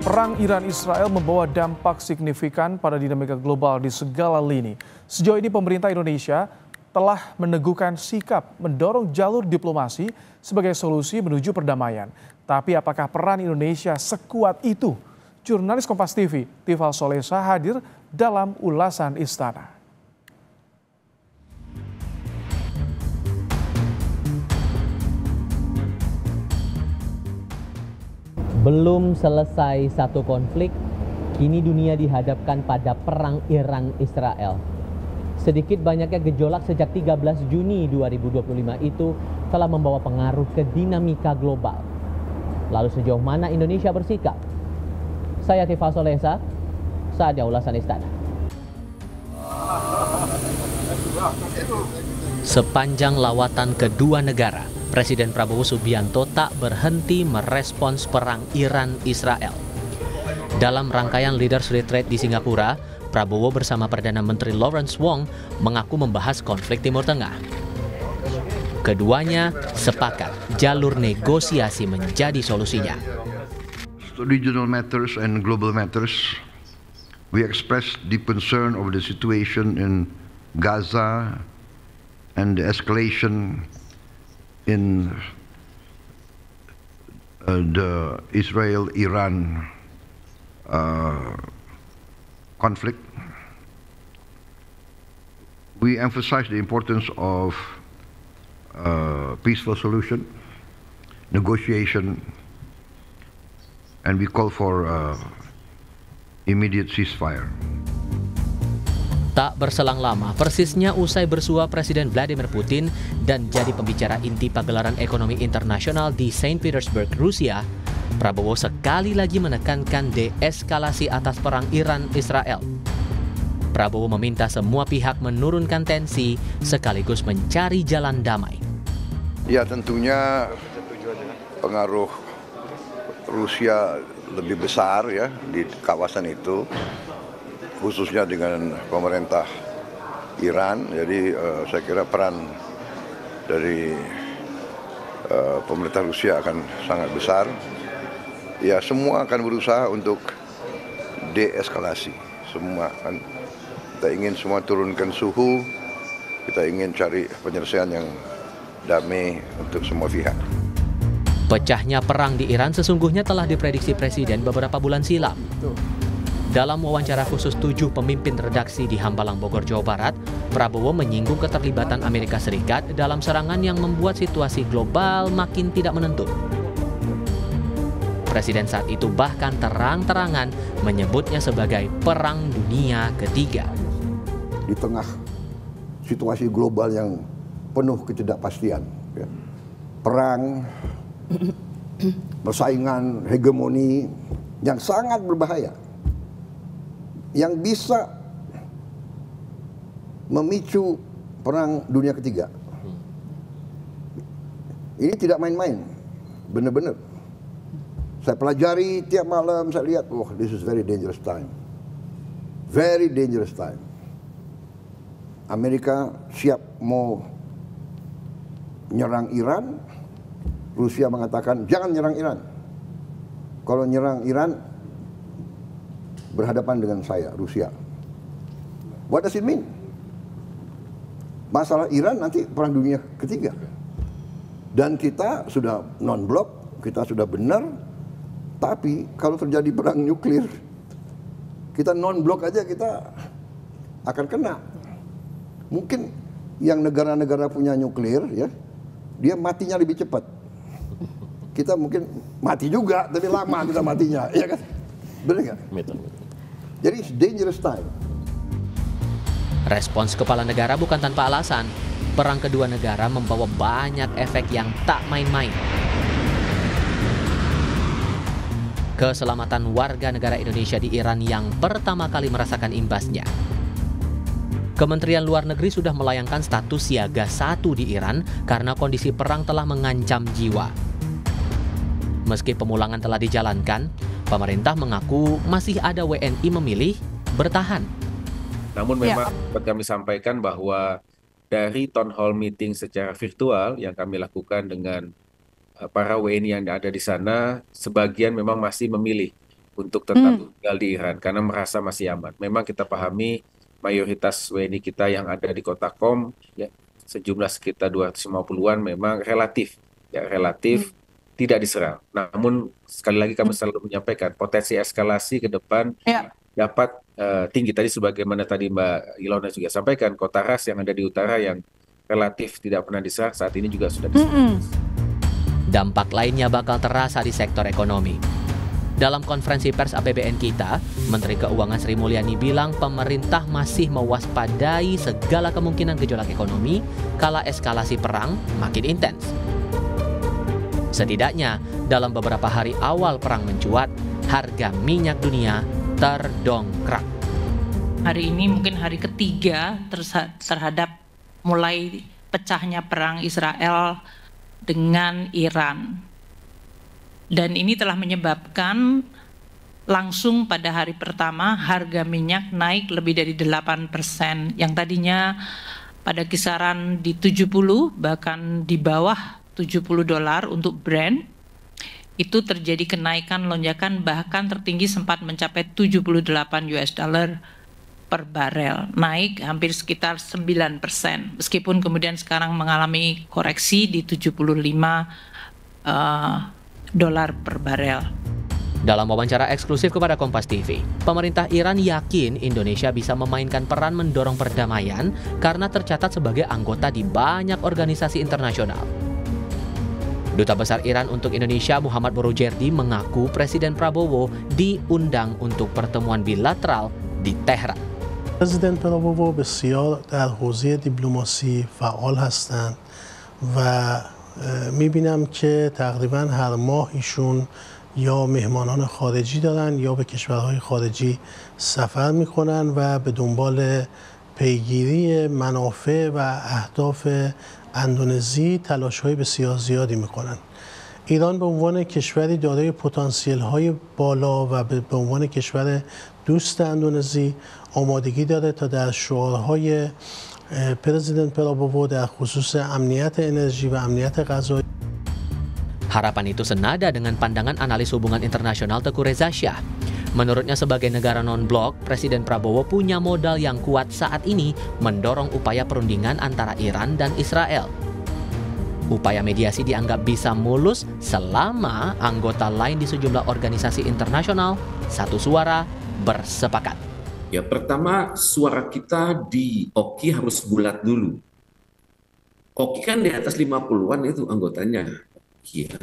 Perang Iran-Israel membawa dampak signifikan pada dinamika global di segala lini. Sejauh ini pemerintah Indonesia telah meneguhkan sikap mendorong jalur diplomasi sebagai solusi menuju perdamaian. Tapi apakah peran Indonesia sekuat itu? Jurnalis Kompas TV, Tifal Solesa hadir dalam ulasan Istana. Belum selesai satu konflik, kini dunia dihadapkan pada perang Iran-Israel. Sedikit banyaknya gejolak sejak 13 Juni 2025 itu telah membawa pengaruh ke dinamika global. Lalu sejauh mana Indonesia bersikap? Saya Tifal Solesa, saatnya ulasan Istana. Sepanjang lawatan kedua negara, Presiden Prabowo Subianto tak berhenti merespons perang Iran-Israel. Dalam rangkaian Leaders Retreat di Singapura, Prabowo bersama Perdana Menteri Lawrence Wong mengaku membahas konflik Timur Tengah. Keduanya sepakat jalur negosiasi menjadi solusinya. Regional matters and global matters, we express deep concern over the situation in Gaza and the escalation in the Israel-Iran conflict. We emphasize the importance of peaceful solution, negotiation, and we call for immediate ceasefire. Tak berselang lama, persisnya usai bersua Presiden Vladimir Putin dan jadi pembicara inti pagelaran ekonomi internasional di Saint Petersburg, Rusia, Prabowo sekali lagi menekankan deeskalasi atas perang Iran-Israel. Prabowo meminta semua pihak menurunkan tensi sekaligus mencari jalan damai. Ya, tentunya pengaruh Rusia lebih besar ya di kawasan itu, khususnya dengan pemerintah Iran. Jadi saya kira peran dari pemerintah Rusia akan sangat besar. Ya, semua akan berusaha untuk deeskalasi. Semua kan kita ingin semua turunkan suhu, kita ingin cari penyelesaian yang damai untuk semua pihak. Pecahnya perang di Iran sesungguhnya telah diprediksi Presiden beberapa bulan silam. Dalam wawancara khusus 7 pemimpin redaksi di Hambalang, Bogor, Jawa Barat, Prabowo menyinggung keterlibatan Amerika Serikat dalam serangan yang membuat situasi global makin tidak menentu. Presiden saat itu bahkan terang-terangan menyebutnya sebagai Perang Dunia Ketiga. Di tengah situasi global yang penuh ketidakpastian, ya, perang, persaingan, hegemoni yang sangat berbahaya, yang bisa memicu perang dunia ketiga. Ini tidak main-main, benar-benar. Saya pelajari tiap malam, saya lihat, this is very dangerous time. Very dangerous time. Amerika siap mau nyerang Iran, Rusia mengatakan jangan nyerang Iran. Kalau nyerang Iran, berhadapan dengan saya, Rusia. What does it mean? Masalah Iran nanti perang dunia ketiga. Dan kita sudah non-blok, kita sudah benar, tapi kalau terjadi perang nuklir, kita non-blok aja kita akan kena. Mungkin yang negara-negara punya nuklir, ya, dia matinya lebih cepat. Kita mungkin mati juga, tapi lama kita matinya, ya kan? Benar nggak? Jadi it's dangerous time. Respons kepala negara bukan tanpa alasan. Perang kedua negara membawa banyak efek yang tak main-main. Keselamatan warga negara Indonesia di Iran yang pertama kali merasakan imbasnya. Kementerian Luar Negeri sudah melayangkan status siaga 1 di Iran karena kondisi perang telah mengancam jiwa. Meski pemulangan telah dijalankan, pemerintah mengaku masih ada WNI memilih bertahan. Namun memang dapat kami sampaikan bahwa dari town hall meeting secara virtual yang kami lakukan dengan para WNI yang ada di sana, sebagian memang masih memilih untuk tetap tinggal di Iran karena merasa masih aman. Memang kita pahami mayoritas WNI kita yang ada di kota Qom, ya, sejumlah sekitar 250-an memang relatif tidak diserang. Namun sekali lagi kami selalu menyampaikan potensi eskalasi ke depan dapat tinggi. Tadi sebagaimana tadi Mbak Ilona juga sampaikan, kota Ras yang ada di utara yang relatif tidak pernah diserang saat ini juga sudah diserang. Dampak lainnya bakal terasa di sektor ekonomi. Dalam konferensi pers APBN kita, Menteri Keuangan Sri Mulyani bilang pemerintah masih mewaspadai segala kemungkinan gejolak ekonomi kala eskalasi perang makin intens. Setidaknya, dalam beberapa hari awal perang mencuat, harga minyak dunia terdongkrak. Hari ini mungkin hari ketiga terhadap mulai pecahnya perang Israel dengan Iran. Dan ini telah menyebabkan langsung pada hari pertama harga minyak naik lebih dari 8%. Yang tadinya pada kisaran di 70 bahkan di bawah $70 untuk Brent. Itu terjadi kenaikan lonjakan bahkan tertinggi sempat mencapai $78 per barel, naik hampir sekitar 9%, meskipun kemudian sekarang mengalami koreksi di $75 per barel. Dalam wawancara eksklusif kepada Kompas TV, pemerintah Iran yakin Indonesia bisa memainkan peran mendorong perdamaian karena tercatat sebagai anggota di banyak organisasi internasional. Duta Besar Iran untuk Indonesia Muhammad Borojerdi mengaku Presiden Prabowo diundang untuk pertemuan bilateral di Tehran. پرزیدنت پراوو بسیار در حوزه دیپلماسی فعال هستند و میبینم که تقریبا هر ماه ایشون یا مهمانان خارجی دارن یا به کشورهای خارجی سفر میکنن و به دنبال پیگیری منافع و اهداف اندونزی تلاش‌های بسیار زیادی میکنن. ایران به عنوان کشوری دارای پتانسیل‌های بالا و به عنوان کشور دوست اندونزی آمادگی داره تا در شعارهای پرزیدنت پراوو در خصوص امنیت انرژی و امنیت غذایی. Harapan itu senada dengan pandangan analis hubungan internasional Teguh Reza Shah. Menurutnya sebagai negara non-blok, Presiden Prabowo punya modal yang kuat saat ini mendorong upaya perundingan antara Iran dan Israel. Upaya mediasi dianggap bisa mulus selama anggota lain di sejumlah organisasi internasional satu suara bersepakat. Ya, pertama suara kita di OKI harus bulat dulu. OKI kan di atas 50-an itu anggotanya. Ya.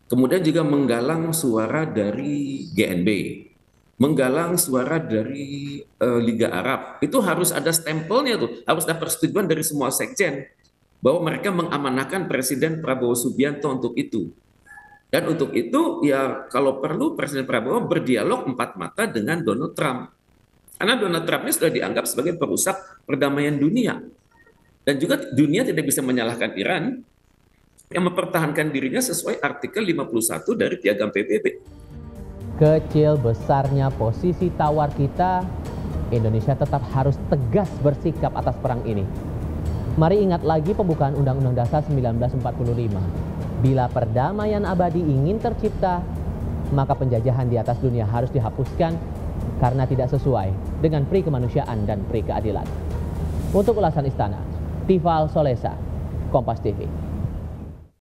Kemudian juga menggalang suara dari GNB, menggalang suara dari Liga Arab. Itu harus ada stempelnya tuh, harus ada persetujuan dari semua sekjen bahwa mereka mengamanahkan Presiden Prabowo Subianto untuk itu. Dan untuk itu ya kalau perlu Presiden Prabowo berdialog empat mata dengan Donald Trump. Karena Donald Trump ini sudah dianggap sebagai perusak perdamaian dunia. Dan juga dunia tidak bisa menyalahkan Iran yang mempertahankan dirinya sesuai artikel 51 dari Piagam PBB. Kecil besarnya posisi tawar kita, Indonesia tetap harus tegas bersikap atas perang ini. Mari ingat lagi pembukaan Undang-Undang Dasar 1945. Bila perdamaian abadi ingin tercipta, maka penjajahan di atas dunia harus dihapuskan karena tidak sesuai dengan pri kemanusiaan dan pri keadilan. Untuk ulasan Istana, Tifal Solesa, Kompas TV.